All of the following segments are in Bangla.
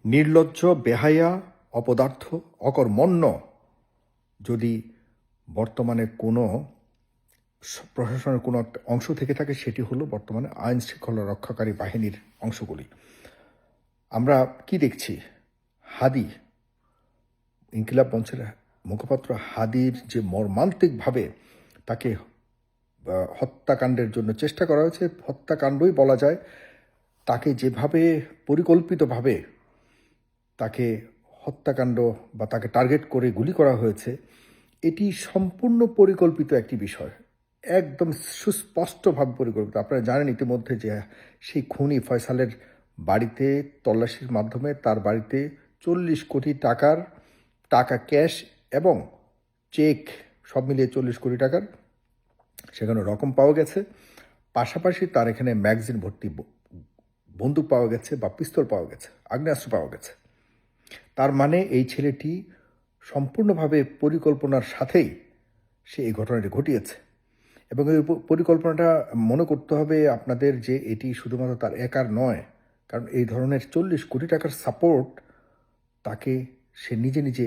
নির্লজ্জ, বেহায়া, অপদার্থ, অকর্মণ্য যদি বর্তমানে কোনো প্রশাসনের কোনো একটা অংশ থেকে থাকে, সেটি হলো বর্তমানে আইন শৃঙ্খলা রক্ষাকারী বাহিনীর অংশগুলি। আমরা কি দেখছি? হাদি, ইনকিলাব মঞ্চের মুখপাত্র হাদির যে মর্মান্তিকভাবে তাকে হত্যাকাণ্ডের জন্য চেষ্টা করা হয়েছে, হত্যাকাণ্ডই বলা যায়, তাকে যেভাবে পরিকল্পিতভাবে তাকে হত্যাকাণ্ড বা তাকে টার্গেট করে গুলি করা হয়েছে, এটি সম্পূর্ণ পরিকল্পিত একটি বিষয়, একদম সুস্পষ্টভাবে পরিকল্পিত। আপনারা জানেন ইতিমধ্যে যে সেই খুনি ফয়সালের বাড়িতে তল্লাশির মাধ্যমে তার বাড়িতে 40 কোটি টাকা ক্যাশ এবং চেক সব মিলিয়ে 40 কোটি টাকার সেখানে রকম পাওয়া গেছে। পাশাপাশি তার এখানে ম্যাগাজিন ভর্তি বন্দুক পাওয়া গেছে বা পিস্তল পাওয়া গেছে, আগ্নেয়াস্ত্র পাওয়া গেছে। তার মানে এই ছেলেটি সম্পূর্ণভাবে পরিকল্পনার সাথেই সে এই ঘটনাটি ঘটিয়েছে। এবং এই পরিকল্পনাটা মনে করতে হবে আপনাদের যে এটি শুধুমাত্র তার একার নয়, কারণ এই ধরনের 40 কোটি টাকার সাপোর্ট তাকে সে নিজে নিজে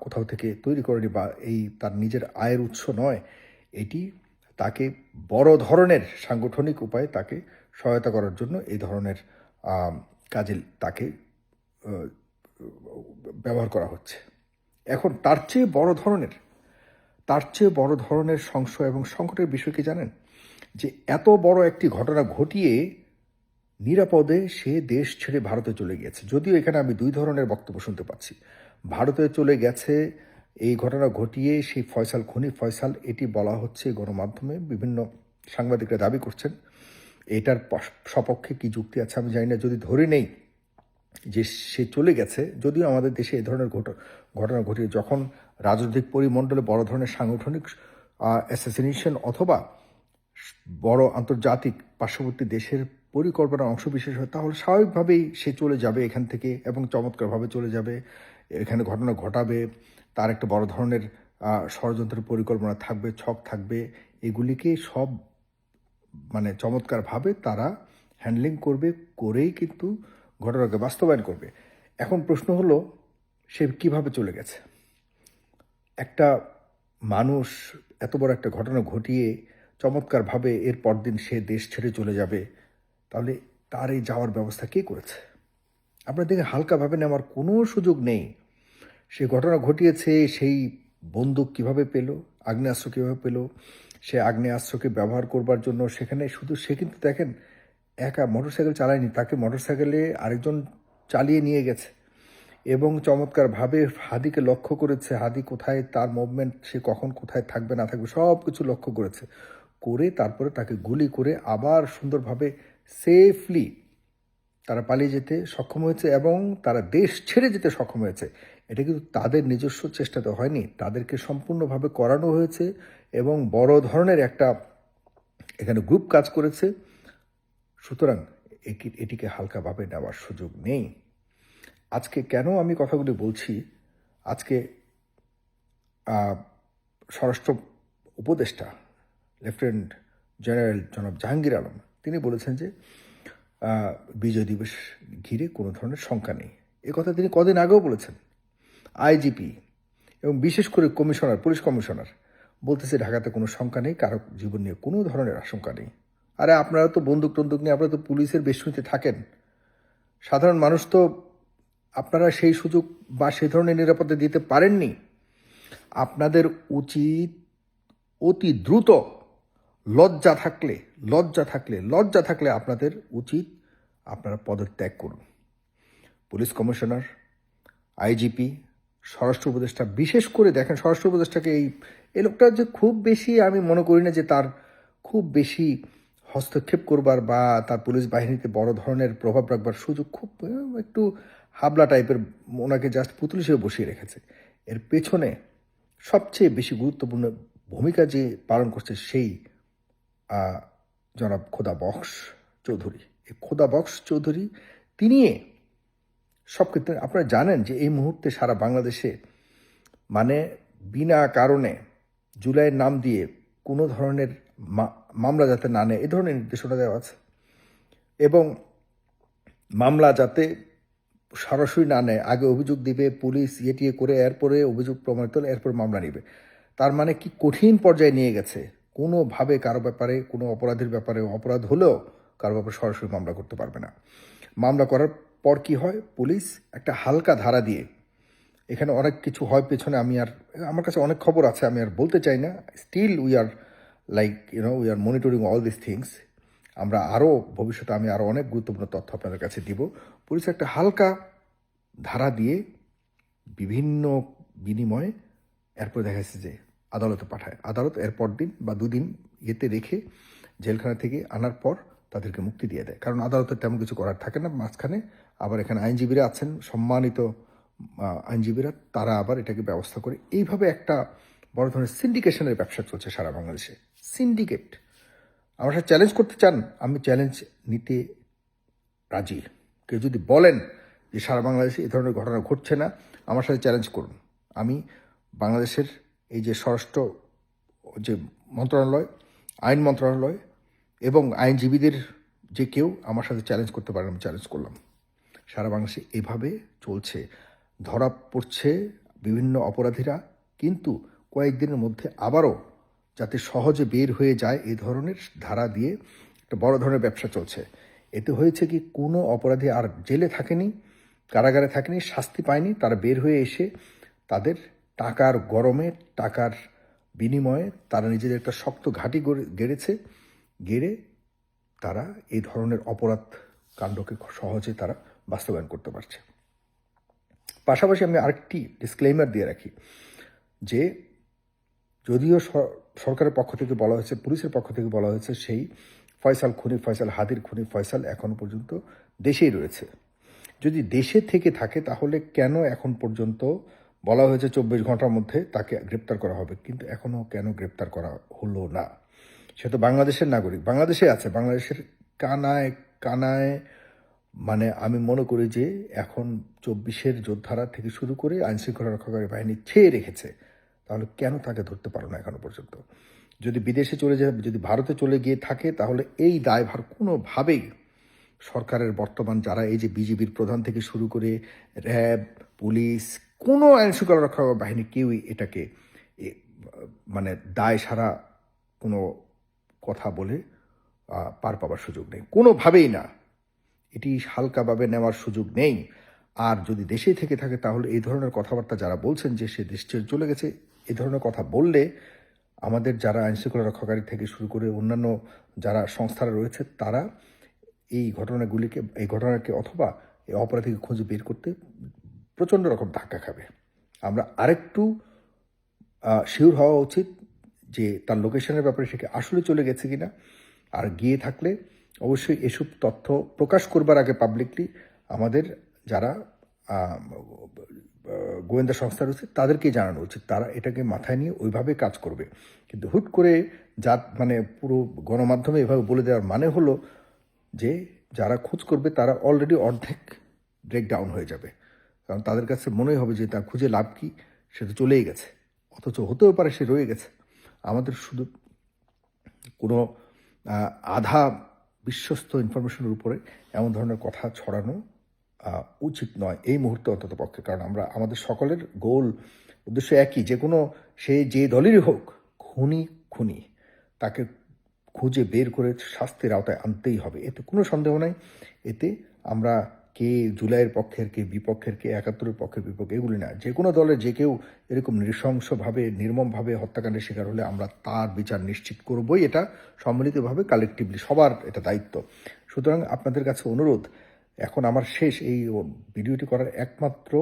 কোথাও থেকে তৈরি করেনি বা এই তার নিজের আয়ের উৎস নয়। এটি তাকে বড় ধরনের সাংগঠনিক উপায়ে তাকে সহায়তা করার জন্য এই ধরনের কাজে তাকে ব্যবহার করা হচ্ছে। এখন তার চেয়ে বড় ধরনের সংশয় এবং সংকটের বিষয় কি জানেন? যে এত বড় একটি ঘটনা ঘটিয়ে নিরাপদে সে দেশ ছেড়ে ভারতে চলে গেছে। যদিও এখানে আমি দুই ধরনের বক্তব্য শুনতে পাচ্ছি। ভারতে চলে গেছে এই ঘটনা ঘটিয়ে সেই খুনি ফয়সাল, এটি বলা হচ্ছে গণমাধ্যমে, বিভিন্ন সাংবাদিকরা দাবি করছেন। এটার সপক্ষে কি যুক্তি আছে আমি জানি না। যদি ধরে নেই যে সে চলে গেছে, যদিও আমাদের দেশে এই ধরনের ঘটনা ঘটিয়ে যখন রাজনৈতিক পরিমণ্ডলে বড় ধরনের সাংগঠনিক অ্যাসাসিনেশন অথবা বড় আন্তর্জাতিক পার্শ্ববর্তী দেশের পরিকল্পনার অংশবিশেষ হয়, তাহলে স্বাভাবিকভাবেই সে চলে যাবে এখান থেকে এবং চমৎকারভাবে চলে যাবে, এখানে ঘটনা ঘটাবে, তার একটা বড় ধরনের ষড়যন্ত্রের পরিকল্পনা থাকবে, ছক থাকবে, এগুলিকে সব মানে চমৎকারভাবে তারা হ্যান্ডলিং করবে, করেই কিন্তু ঘটনাকে বাস্তবায়ন করবে। এখন প্রশ্ন হলো সে কিভাবে চলে গেছে? একটা মানুষ এত বড় একটা ঘটনা ঘটিয়ে চমৎকারভাবে এর পরদিন সে দেশ ছেড়ে চলে যাবে, তাহলে তার এই যাওয়ার ব্যবস্থা কে করেছে? আপনার দেখে হালকাভাবে নেওয়ার কোনো সুযোগ নেই। সে ঘটনা ঘটিয়েছে, সেই বন্দুক কিভাবে পেল, আগ্নেয়াস্ত্র কীভাবে পেল, সে আগ্নেয়াস্ত্রকে ব্যবহার করবার জন্য সেখানে শুধু সে কিন্তু দেখেন একা মোটরসাইকেল চালায়নি, তাকে মোটরসাইকেলে আরেকজন চালিয়ে নিয়ে গেছে এবং চমৎকারভাবে হাদিকে লক্ষ্য করেছে, হাদি কোথায়, তার মুভমেন্ট, সে কখন কোথায় থাকবে না থাকবে সব কিছু লক্ষ্য করেছে, করে তারপরে তাকে গুলি করে আবার সুন্দরভাবে সেফলি তারা পালিয়ে যেতে সক্ষম হয়েছে এবং তারা দেশ ছেড়ে যেতে সক্ষম হয়েছে। এটা কিন্তু তাদের নিজস্ব চেষ্টাতে হয়নি, তাদেরকে সম্পূর্ণভাবে করানো হয়েছে এবং বড় ধরনের একটা এখানে গ্রুপ কাজ করেছে। সুতরাং এটিকে হালকাভাবে নেওয়ার সুযোগ নেই। আজকে কেন আমি কথাগুলি বলছি? আজকে স্বরাষ্ট্র উপদেষ্টা লেফটেন্যান্ট জেনারেল জনাব জাহাঙ্গীর আলম তিনি বলেছেন যে বিজয় দিবস ঘিরে কোনো ধরনের শঙ্কা নেই। কথা তিনি কদিন আগেও বলেছেন। আইজিপি এবং বিশেষ করে পুলিশ কমিশনার বলতেছে ঢাকাতে কোনো শঙ্কা নেই, কারো জীবন নিয়ে কোনো ধরনের আশঙ্কা নেই। আরে আপনারা তো বন্দুক নিয়ে আপনারা তো পুলিশের বেষ্টনীতে থাকেন, সাধারণ মানুষ তো আপনারা সেই সুযোগ বা সেই ধরনের নিরাপত্তা দিতে পারেননি। আপনাদের উচিত অতি দ্রুত লজ্জা থাকলে আপনাদের উচিত আপনারা পদত্যাগ করুন। পুলিশ কমিশনার, আইজিপি, স্বরাষ্ট্র উপদেষ্টা, বিশেষ করে দেখেন স্বরাষ্ট্র উপদেষ্টাকে এই লোকটা যে খুব বেশি, আমি মনে করি না যে তার খুব বেশি হস্তক্ষেপ করবার বা তার পুলিশ বাহিনীতে বড় ধরনের প্রভাব রাখবার সুযোগ, খুব একটু হাবলা টাইপের, ওনাকে জাস্ট পুতুল হিসেবে বসিয়ে রেখেছে। এর পেছনে সবচেয়ে বেশি গুরুত্বপূর্ণ ভূমিকা যে পালন করছে সেই জনাব খোদা বক্স চৌধুরী। এই খোদা বক্স চৌধুরী তিনি সব ক্ষেত্রে, আপনারা জানেন যে এই মুহূর্তে সারা বাংলাদেশে মানে বিনা কারণে জুলাইয়ের নাম দিয়ে কোনো ধরনের মামলা যাতে না নেয়, এ ধরনের নির্দেশনা দেওয়া আছে এবং মামলা যাতে সরাসরি না নেয়, আগে অভিযোগ দিবে, পুলিশ টিয়ে করে এরপরে অভিযোগ প্রমাণিত হলে এরপরে মামলা নেবে। তার মানে কি কঠিন পর্যায়ে নিয়ে গেছে। কোনোভাবে কারো ব্যাপারে, কোনো অপরাধের ব্যাপারে, অপরাধ হলেও কারো ব্যাপারে সরাসরি মামলা করতে পারবে না। মামলা করার পর কি হয়, পুলিশ একটা হালকা ধারা দিয়ে, এখানে অনেক কিছু হয় পেছনে, আমার কাছে অনেক খবর আছে, আমি আর বলতে চাই না। Still we are like we are monitoring all this things. আমরা আরও ভবিষ্যতে আমি আরও অনেক গুরুত্বপূর্ণ তথ্য আপনাদের কাছে দিব। পুলিশ একটা হালকা ধারা দিয়ে বিভিন্ন বিনিময়ে এরপর দেখা যাচ্ছে যে আদালতে পাঠায়। আদালত এরপর দিন বা দুদিন ইয়েতে রেখে জেলখানা থেকে আনার পর তাদেরকে মুক্তি দিয়ে দেয়, কারণ আদালতের তেমন কিছু করার থাকে না মাঝখানে। আবার এখানে আইনজীবীরা আছেন, সম্মানিত আইনজীবীরা, তারা আবার এটাকে ব্যবস্থা করে। এইভাবে একটা বড় ধরনের সিন্ডিকেশনের ব্যবসা চলছে সারা বাংলাদেশে। সিন্ডিকেট। আমার সাথে চ্যালেঞ্জ করতে চান, আমি চ্যালেঞ্জ নিতে রাজি। কেউ যদি বলেন যে সারা বাংলাদেশে এই ধরনের ঘটনা ঘটছে না, আমার সাথে চ্যালেঞ্জ করুন। আমি বাংলাদেশের এই যে স্বরাষ্ট্র যে মন্ত্রণালয়, আইন মন্ত্রণালয় এবং আইনজীবীদের যে কেউ আমার সাথে চ্যালেঞ্জ করতে পারেন, আমি চ্যালেঞ্জ করলাম। সারা বাংলাদেশে এভাবে চলছে, ধরা পড়ছে বিভিন্ন অপরাধীরা, কিন্তু কয়েকদিনের মধ্যে আবারও যাতে সহজে বের হয়ে যায় এই ধরনের ধারা দিয়ে একটা বড় ধরনের ব্যবসা চলছে। এতে হয়েছে কি, কোনো অপরাধী আর জেলে থাকেনি, কারাগারে থাকেনি, শাস্তি পায়নি। তারা বের হয়ে এসে তাদের টাকার গরমে, টাকার বিনিময়ে তারা নিজেদের একটা শক্ত ঘাঁটি গেড়েছে। গেড়ে তারা এই ধরনের অপরাধ কাণ্ডকে সহজে তারা বাস্তবায়ন করতে পারছে। পাশাপাশি আমি আরেকটি ডিসক্লেইমার দিয়ে রাখি যে যদিও সরকারের পক্ষ থেকে বলা হয়েছে, পুলিশের পক্ষ থেকে বলা হয়েছে সেই ফয়সাল হাদির খুনি ফয়সাল এখনো পর্যন্ত দেশেই রয়েছে। যদি দেশে থেকে থাকে তাহলে কেন এখন পর্যন্ত বলা হয়েছে 24 ঘন্টার মধ্যে তাকে গ্রেপ্তার করা হবে, কিন্তু এখনও কেন গ্রেপ্তার করা হলো না? সে তো বাংলাদেশের নাগরিক, বাংলাদেশে আছে, বাংলাদেশের কানায় কানায়, মানে আমি মনে করি যে এখন 24-এর যোদ্ধারা থেকে শুরু করে আইনশৃঙ্খলা রক্ষাকারী বাহিনী ছেয়ে রেখেছে। তাহলে কেন তাকে ধরতে পারো না এখনো পর্যন্ত? যদি বিদেশে চলে যায়, যদি ভারতে চলে গিয়ে থাকে, তাহলে এই দায়ভার কোনোভাবেই সরকারের বর্তমান যারা, এই যে বিজিবির প্রধান থেকে শুরু করে র্যাব, পুলিশ, কোনো আইনশৃঙ্খলা রক্ষা বাহিনী কেউই এটাকে মানে দায় সারা কোনো কথা বলে পার পাবার সুযোগ নেই, কোনোভাবেই না। এটি হালকাভাবে নেওয়ার সুযোগ নেই। আর যদি দেশেই থেকে থাকে তাহলে এই ধরনের কথাবার্তা যারা বলছেন যে সে দেশ ছেড়ে চলে গেছে, এই ধরনের কথা বললে আমাদের যারা আইনশৃঙ্খলা রক্ষাকারী থেকে শুরু করে অন্যান্য যারা সংস্থারা রয়েছে, তারা এই ঘটনাকে অথবা এই অপরাধীকে খুঁজে বের করতে প্রচণ্ড রকম ধাক্কা খাবে। আমরা আরেকটু শিওর হওয়া উচিত যে তার লোকেশনের ব্যাপারে সে কি আসলে চলে গেছে কিনা। আর গিয়ে থাকলে অবশ্যই এসব তথ্য প্রকাশ করবার আগে পাবলিকলি আমাদের যারা গোয়েন্দা সংস্থা রয়েছে তাদেরকে জানানো উচিত। তারা এটাকে মাথায় নিয়ে ওইভাবে কাজ করবে। কিন্তু হুট করে মানে পুরো গণমাধ্যমে এভাবে বলে দেওয়ার মানে হলো যে যারা খোঁজ করবে তারা অলরেডি অর্ধেক ব্রেকডাউন হয়ে যাবে, কারণ তাদের কাছে মনেই হবে যে তার খুঁজে লাভ কি, সে তো চলেই গেছে। অথচ হতেও পারে সে রয়ে গেছে। আমাদের শুধু কোনো আধা বিশ্বস্ত ইনফরমেশনের উপরে এমন ধরনের কথা ছড়ানো উচিত নয় এই মুহূর্তে অন্তত পক্ষে। কারণ আমাদের সকলের গোল উদ্দেশ্য একই, যে কোনো সে যে দলেরই হোক, খুনি তাকে খুঁজে বের করে শাস্তির আওতায় আনতেই হবে। এতে কোনো সন্দেহ নাই। এতে আমরা কে জুলাইয়ের পক্ষের, কে বিপক্ষের, কে 71-এর পক্ষের বিপক্ষে এগুলি না। যে কোনো দলের যে কেউ এরকম নৃশংসভাবে, নির্মমভাবে হত্যাকাণ্ডের শিকার হলে আমরা তার বিচার নিশ্চিত করবই। এটা সম্মিলিতভাবে, কালেকটিভলি সবার এটা দায়িত্ব। সুতরাং আপনাদের কাছে অনুরোধ, এখন আমার শেষ এই ভিডিওটি করার একমাত্র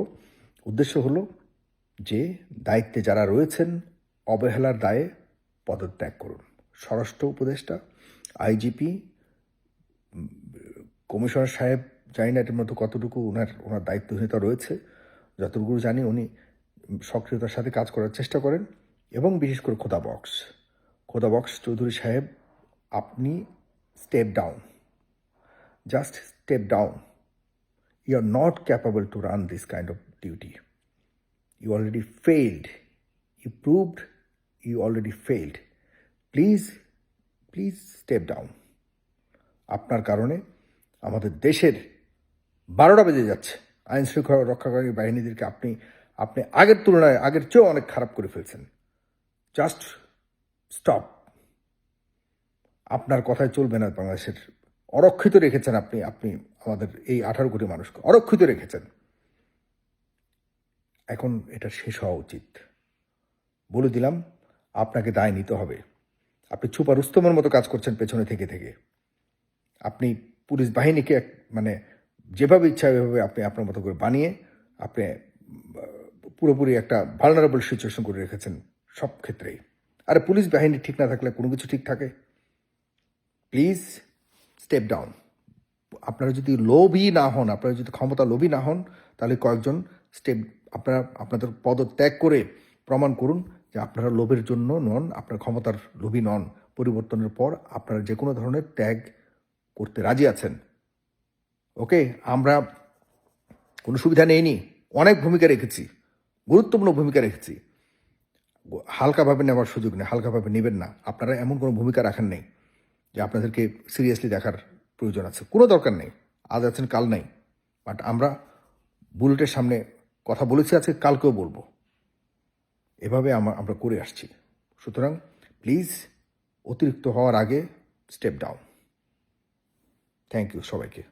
উদ্দেশ্য হলো যে দায়িত্বে যারা রয়েছেন অবহেলার দায়ে পদত্যাগ করুন। স্বরাষ্ট্র উপদেষ্টা, আইজিপি, কমিশনার সাহেব, জানি না এটার মধ্যে কতটুকু ওনার দায়িত্বহীনতা রয়েছে। যতটুকু জানি উনি সক্রিয়তার সাথে কাজ করার চেষ্টা করেন। এবং বিশেষ করে খোদা বক্স চৌধুরী সাহেব, আপনি step down, just step down. You are not capable to run this kind of duty. You already failed. You proved you already failed. Please step down. আপনার কারণে আমাদের দেশের 12টা বেজে যাচ্ছে। আইন শৃঙ্খলা রক্ষাকারী বাহিনীদেরকে আপনি আপনি আগের তুলনায় আগের চেয়েও অনেক খারাপ করে ফেলছেন। Just stop. আপনার কথায় চলবে না বাংলাদেশের। অরক্ষিত রেখেছেন আপনি আপনি আমাদের এই 18 কোটি মানুষকে অরক্ষিত রেখেছেন। এখন এটা শেষ হওয়া উচিত। বলে দিলাম, আপনাকে দায় নিতে হবে। আপনি ছুপা রুস্তমের মতো কাজ করছেন পেছনে থেকে থেকে। আপনি পুলিশ বাহিনীকে মানে যেভাবে ইচ্ছা এভাবে আপনি আপনার মতো করে বানিয়ে আপনি পুরোপুরি একটা ভালনারেবল সিচুয়েশন করে রেখেছেন সব ক্ষেত্রেই। আরে পুলিশ বাহিনী ঠিক না থাকলে কোনো কিছু ঠিক থাকে? Please step down. আপনারা যদি লোভী না হন, আপনারা যদি ক্ষমতা লোভী না হন, তাহলে কয়েকজন স্টেপ আপনারা আপনাদের পদত্যাগ করে প্রমাণ করুন যে আপনারা লোভের জন্য নন, আপনার ক্ষমতার লোভী নন। পরিবর্তনের পর আপনারা যে কোনো ধরনের ত্যাগ করতে রাজি আছেন। ওকে, আমরা কোনো সুবিধা নেইনি, অনেক ভূমিকা রেখেছি, গুরুত্বপূর্ণ ভূমিকা রেখেছি। হালকাভাবে নেওয়ার সুযোগ নেই, হালকাভাবে নেবেন না। আপনারা এমন কোনো ভূমিকা রাখেন নেই যে আপনাদেরকে সিরিয়াসলি দেখার প্রয়োজন আছে, কোনো দরকার নেই। আজ আছেন কাল নাই। বাট আমরা বুলেটের সামনে কথা বলেছি, আজকে কালকেও বলবো। এভাবে আমরা করে আসছি। সুতরাং প্লিজ অতিরিক্ত হওয়ার আগে স্টেপ ডাউন। থ্যাংক ইউ সবাইকে।